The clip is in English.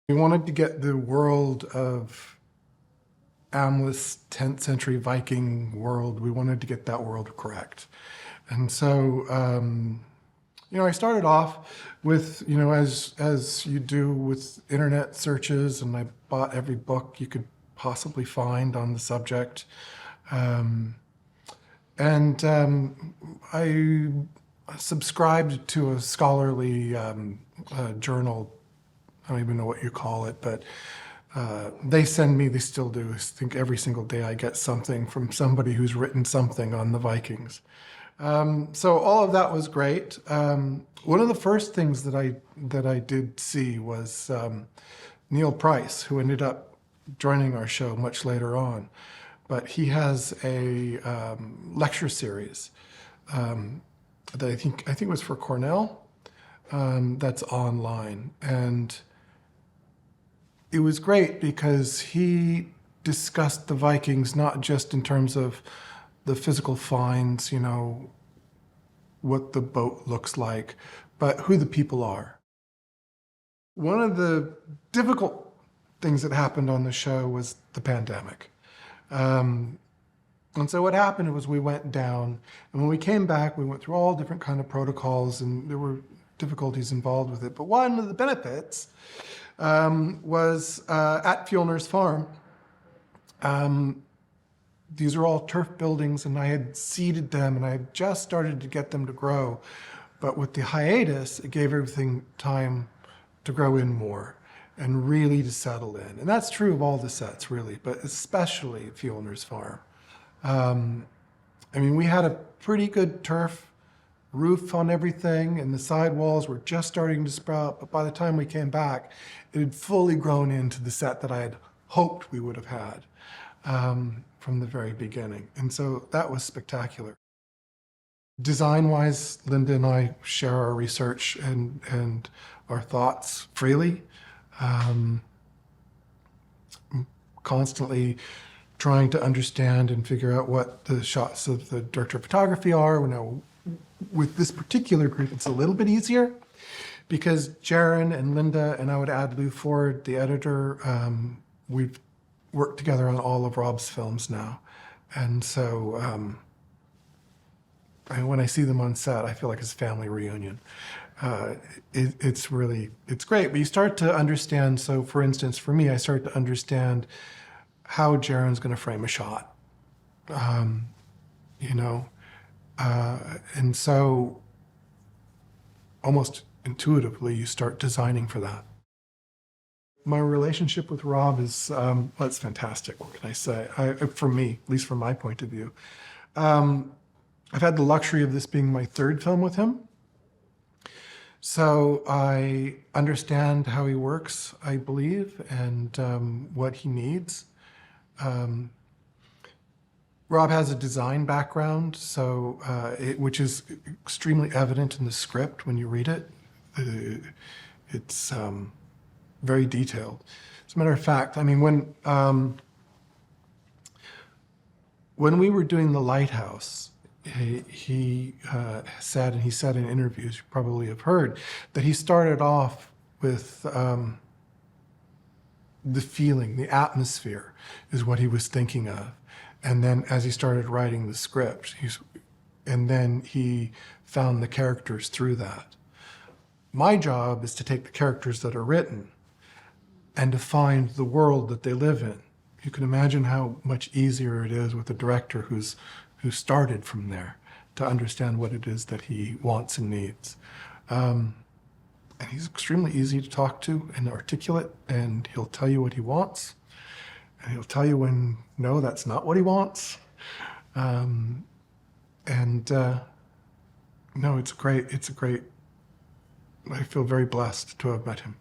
We wanted to get the world of Amleth's 10th century Viking world, we wanted to get that world correct. And so, I started off with, as you do with internet searches, and I bought every book you could possibly find on the subject. I subscribed to a scholarly journal. I don't even know what you call it, but they send me, they still do, I think every single day I get something from somebody who's written something on the Vikings. So all of that was great. One of the first things that I did see was Neil Price, who ended up joining our show much later on. But he has a lecture series that I think was for Cornell, that's online. And it was great because he discussed the Vikings not just in terms of the physical finds, what the boat looks like, but who the people are. One of the difficult things that happened on the show was the pandemic. And so what happened was we went down, and when we came back, we went through all different kind of protocols, and there were difficulties involved with it. But one of the benefits was at Fjellner's farm. These are all turf buildings, and I had seeded them, and I had just started to get them to grow. But with the hiatus, it gave everything time to grow in more and really to settle in. And that's true of all the sets, really, but especially at Fjellner's farm. We had a pretty good turf roof on everything, and the side walls were just starting to sprout, but by the time we came back, it had fully grown into the set that I had hoped we would have had from the very beginning. And so that was spectacular. Design-wise, Linda and I share our research and our thoughts freely. Constantly trying to understand and figure out what the shots of the director of photography are. Now, with this particular group, it's a little bit easier because Jaron and Linda, and I would add Lou Ford, the editor, we've worked together on all of Rob's films now. And so when I see them on set, I feel like it's a family reunion. It's great, but you start to understand. So for instance, for me, I start to understand how Jaron's going to frame a shot, and so almost intuitively you start designing for that. My relationship with Rob is, it's fantastic, what can I say? For me, at least from my point of view. I've had the luxury of this being my third film with him. So I understand how he works, I believe, and what he needs. Rob has a design background, so which is extremely evident in the script when you read it. It's very detailed. As a matter of fact, when we were doing The Lighthouse, he said, and he said in interviews, you probably have heard, that he started off with the feeling, the atmosphere is what he was thinking of. And then as he started writing the script, and then he found the characters through that. My job is to take the characters that are written and to find the world that they live in. You can imagine how much easier it is with a director who started from there to understand what it is that he wants and needs. And he's extremely easy to talk to and articulate, and he'll tell you what he wants, and he'll tell you when, no, that's not what he wants. No, it's great. I feel very blessed to have met him.